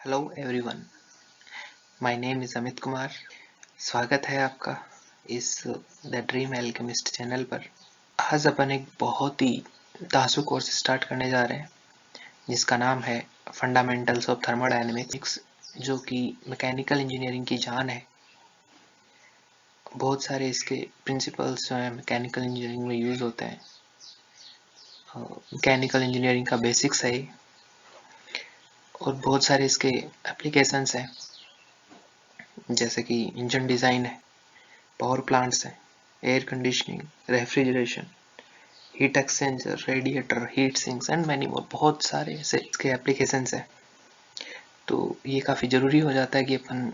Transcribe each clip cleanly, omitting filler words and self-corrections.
Hello everyone, my name is Amit Kumar. स्वागत है आपका इस द ड्रीम एल्केमिस्ट चैनल पर। आज अपन एक बहुत ही तासु कोर्स स्टार्ट करने जा रहे हैं जिसका नाम है फंडामेंटल्स ऑफ थर्मोडायनेमिक्स, जो कि मैकेनिकल इंजीनियरिंग की जान है। बहुत सारे इसके प्रिंसिपल्स जो हैं मैकेनिकल इंजीनियरिंग में यूज़ होते हैं। मैकेनिकल इंजीनियरिंग का बेसिक्स है और बहुत सारे इसके एप्लीकेशंस हैं, जैसे कि इंजन डिज़ाइन है, पावर प्लांट्स हैं, air conditioning, refrigeration, heat exchanger, radiator, heat sinks and many more. बहुत सारे ऐसे इसके एप्लीकेशंस हैं। तो ये काफ़ी ज़रूरी हो जाता है कि अपन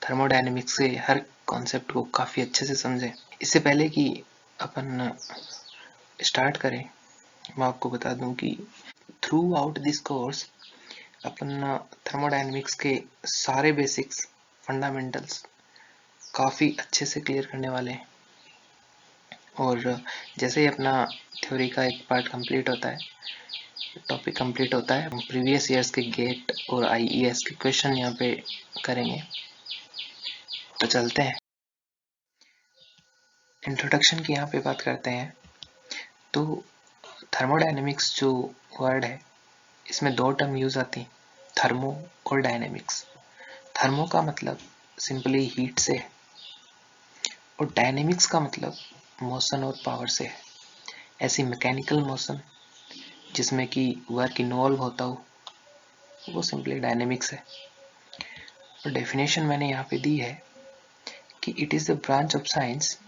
थर्मोडायनेमिक्स के हर कॉन्सेप्ट को काफ़ी अच्छे से समझें। इससे पहले कि अपन स्टार्ट करें, मैं आपको बता दूं कि through out this course upon thermodynamics के सारे बेसिक्स, फंडामेंटल्स काफ़ी अच्छे से क्लियर करने वाले हैं। और जैसे ही अपना थ्योरी का एक पार्ट कंप्लीट होता है, टॉपिक कंप्लीट होता है, हम प्रीवियस ईयर्स के गेट और आईईएस के क्वेश्चन यहाँ पे करेंगे। तो चलते हैं, इंट्रोडक्शन की यहाँ पे बात करते हैं। तो थर्मोडायनेमिक्स जो वर्ड है, इसमें दो टर्म यूज आती हैं, थर्मो और डायनेमिक्स। थर्मो का मतलब सिंपली हीट से है और डायनेमिक्स का मतलब मोशन और पावर से है। ऐसी मैकेनिकल मोशन जिसमें कि वर्क इन्वॉल्व होता हो, वो सिंपली डायनेमिक्स है। और डेफिनेशन मैंने यहाँ पे दी है कि it is the branch of science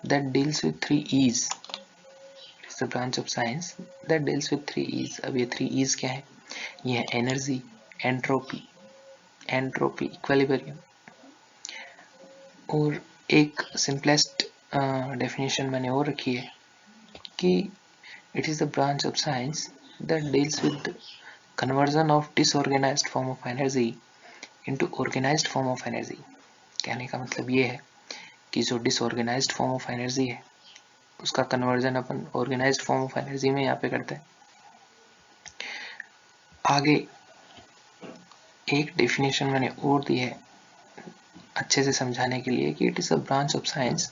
that deals with three E's. It is the branch of science that deals with three E's. अब ये थ्री ईज क्या है? ये है एनर्जी, एंट्रोपी, इक्विलिब्रियम। और एक सिंपलेस्ट डेफिनेशन मैंने और रखी है कि it is the branch of science that deals with conversion of disorganised form of energy into organised form of energy. कहने का मतलब ये है कि जो डिसऑर्गेनाइज्ड फॉर्म ऑफ एनर्जी है, उसका कन्वर्जन अपन ऑर्गेनाइज्ड फॉर्म ऑफ एनर्जी में यहाँ पे करते हैं। आगे एक डेफिनेशन मैंने और दी है अच्छे से समझाने के लिए कि it is a branch of science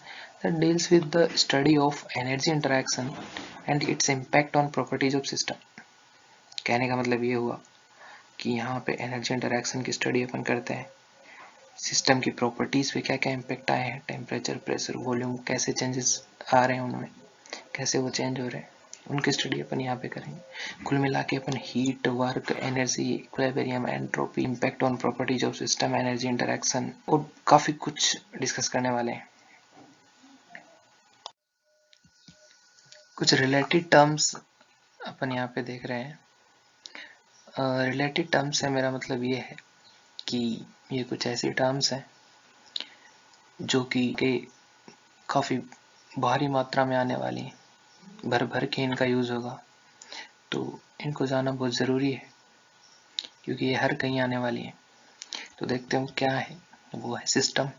that deals with the study of energy interaction and its impact on properties of system. कहने का मतलब ये हुआ कि यहाँ पे एनर्जी इंटरैक्शन की स्टडी अपन करते हैं, सिस्टम की प्रॉपर्टीज पे क्या क्या इम्पैक्ट आए हैं, टेम्परेचर, प्रेशर, वॉल्यूम, कैसे चेंजेस आ रहे हैं उनमें, कैसे वो चेंज हो रहे हैं, उनकी स्टडी अपन यहाँ पे करेंगे। कुल मिला के अपन heat, work, energy, equilibrium, entropy, impact on properties of system, energy interaction और काफ़ी कुछ डिस्कस करने वाले हैं। कुछ रिलेटेड टर्म्स अपन यहाँ पे देख रहे हैं। रिलेटेड टर्म्स से मेरा मतलब ये है कि ये कुछ ऐसी टर्म्स हैं जो कि काफ़ी भारी मात्रा में आने वाली हैं, भर भर के इनका यूज़ होगा, तो इनको जानना बहुत ज़रूरी है क्योंकि ये हर कहीं आने वाली है। तो देखते हैं क्या है। वो है सिस्टम।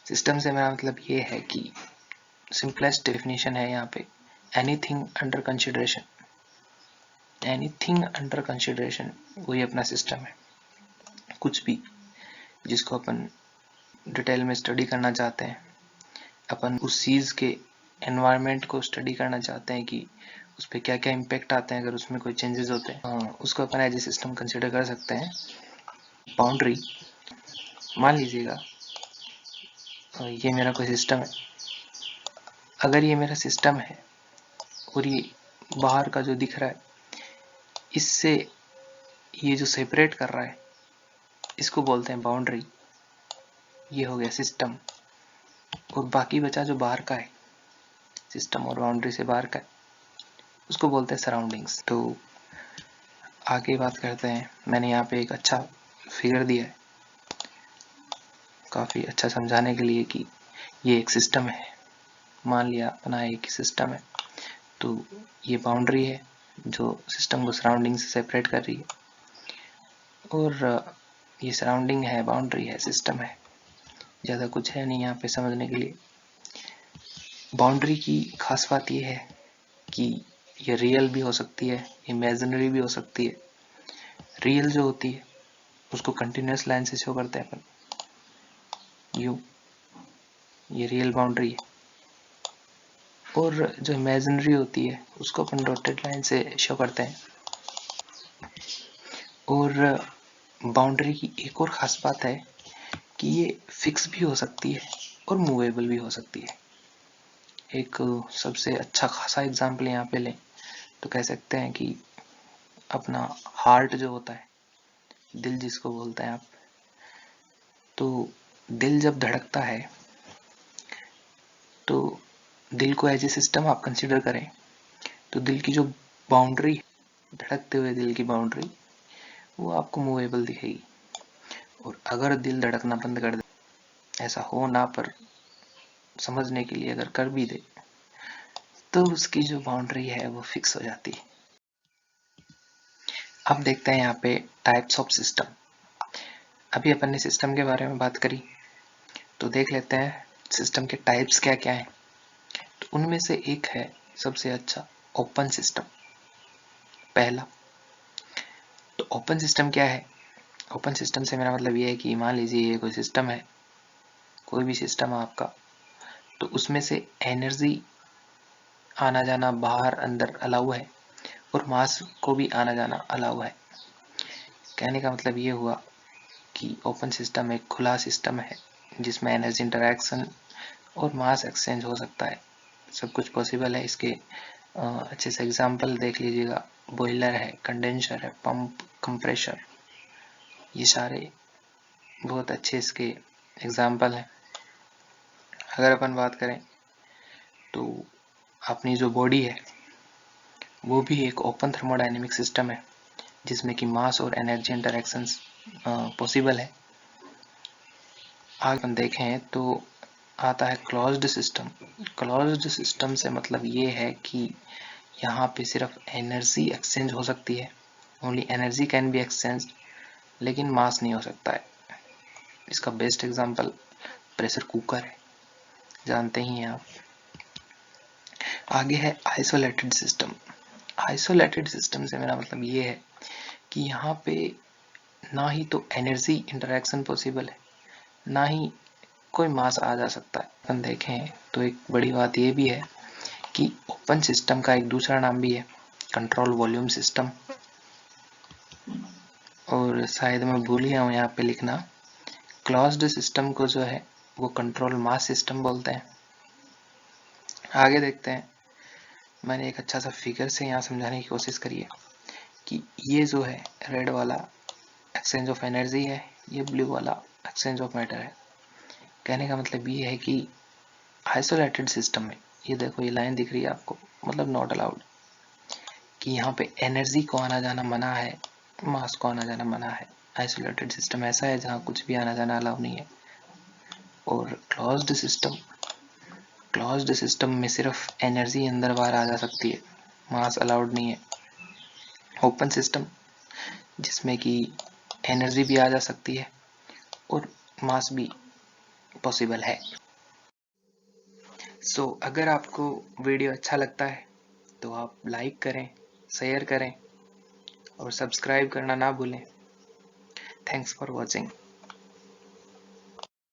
सिस्टम से मेरा मतलब ये है कि सिंपलेस्ट डेफिनेशन है यहाँ पे, anything under consideration. Anything under consideration वही अपना सिस्टम है। कुछ भी जिसको अपन डिटेल में स्टडी करना चाहते हैं, अपन उस चीज़ के एनवायरनमेंट को स्टडी करना चाहते हैं कि उस पर क्या क्या इम्पेक्ट आते हैं, अगर उसमें कोई चेंजेस होते हैं, उसको अपन एज ए सिस्टम कंसिडर कर सकते हैं। बाउंड्री, मान लीजिएगा ये मेरा कोई सिस्टम है। अगर ये मेरा सिस्टम है और ये बाहर का जो दिख रहा है, इससे ये जो सेपरेट कर रहा है, इसको बोलते हैं बाउंड्री। ये हो गया सिस्टम। और बाकी बचा जो बाहर का है, सिस्टम और बाउंड्री से बाहर का है, उसको बोलते हैं सराउंडिंग्स। तो आगे बात करते हैं। मैंने यहाँ पे एक अच्छा फिगर दिया है काफ़ी अच्छा समझाने के लिए कि ये एक सिस्टम है। मान लिया अपना एक सिस्टम है, तो ये बाउंड्री है जो सिस्टम को सराउंडिंग से सेपरेट कर रही है, और ये सराउंडिंग है, बाउंड्री है, सिस्टम है। ज़्यादा कुछ है नहीं यहाँ पे समझने के लिए। बाउंड्री की खास बात ये है कि ये रियल भी हो सकती है, इमेजिनरी भी हो सकती है। रियल जो होती है उसको कंटिन्यूस लाइन से शो करते हैं अपन यू, ये रियल बाउंड्री है। और जो इमेजिनरी होती है उसको अपन डॉटेड लाइन से शो करते हैं। और बाउंड्री की एक और ख़ास बात है कि ये फिक्स भी हो सकती है और मूवेबल भी हो सकती है। एक सबसे अच्छा खासा एग्जाम्पल यहाँ पे लें तो कह सकते हैं कि अपना हार्ट जो होता है, दिल जिसको बोलते हैं आप, तो दिल जब धड़कता है तो दिल को एज ए सिस्टम आप कंसिडर करें तो दिल की जो बाउंड्री, धड़कते हुए दिल की बाउंड्री, वो आपको मूवेबल दिखेगी। और अगर दिल धड़कना बंद कर दे, ऐसा हो ना पर समझने के लिए अगर कर भी दे, तो उसकी जो बाउंड्री है वो फिक्स हो जाती है। अब देखते हैं यहाँ पे टाइप्स ऑफ सिस्टम। अभी अपन ने सिस्टम के बारे में बात करी, तो देख लेते हैं सिस्टम के टाइप्स क्या क्या हैं। तो उनमें से एक है सबसे अच्छा ओपन सिस्टम, पहला। तो ओपन सिस्टम क्या है? ओपन सिस्टम से मेरा मतलब ये है कि मान लीजिए ये कोई सिस्टम है, कोई भी सिस्टम है आपका, तो उसमें से एनर्जी आना जाना बाहर अंदर अलाउ है और मास को भी आना जाना अलाउ है। कहने का मतलब ये हुआ कि ओपन सिस्टम एक खुला सिस्टम है जिसमें एनर्जी इंटरैक्शन और मास एक्सचेंज हो सकता है, सब कुछ पॉसिबल है। इसके अच्छे से एग्जांपल देख लीजिएगा, बॉयलर है, कंडेंसर है, पंप, कंप्रेशर, ये सारे बहुत अच्छे इसके एग्जांपल हैं। अगर अपन बात करें तो अपनी जो बॉडी है वो भी एक ओपन थर्मोडायनेमिक सिस्टम है जिसमें कि मास और एनर्जी इंटरैक्शंस पॉसिबल है। आगे अपन देखें तो आता है क्लोज्ड सिस्टम। क्लोज्ड सिस्टम से मतलब ये है कि यहाँ पे सिर्फ एनर्जी एक्सचेंज हो सकती है, only energy can be exchange, लेकिन मास नहीं हो सकता है। इसका बेस्ट एग्जांपल प्रेशर कुकर है, जानते ही हैं आप। आगे है आइसोलेटेड सिस्टम। आइसोलेटेड सिस्टम से मेरा मतलब ये है कि यहाँ पे ना ही तो एनर्जी इंटरैक्शन पॉसिबल है, ना ही कोई मास आ जा सकता है। अपन देखें तो एक बड़ी बात ये भी है कि ओपन सिस्टम का एक दूसरा नाम भी है कंट्रोल वॉल्यूम सिस्टम, और शायद मैं भूल गया हूँ यहाँ पे लिखना, क्लोज्ड सिस्टम को जो है वो कंट्रोल मास सिस्टम बोलते हैं। आगे देखते हैं, मैंने एक अच्छा सा फिगर से यहाँ समझाने की कोशिश करी है कि ये जो है रेड वाला एक्सचेंज ऑफ एनर्जी है, ये ब्लू वाला एक्सचेंज ऑफ मैटर है। कहने का मतलब ये है कि आइसोलेटेड सिस्टम में, ये देखो ये लाइन दिख रही है आपको, मतलब नॉट अलाउड, कि यहाँ पे एनर्जी को आना जाना मना है, मास को आना जाना मना है। आइसोलेटेड सिस्टम ऐसा है जहाँ कुछ भी आना जाना अलाउ नहीं है। और क्लोज्ड सिस्टम में सिर्फ एनर्जी अंदर बाहर आ जा सकती है, मास अलाउड नहीं है। ओपन सिस्टम जिसमें कि एनर्जी भी आ जा सकती है और मास भी पॉसिबल है। अगर आपको वीडियो अच्छा लगता है तो आप लाइक करें, शेयर करें और सब्सक्राइब करना ना भूलें। Thanks for watching.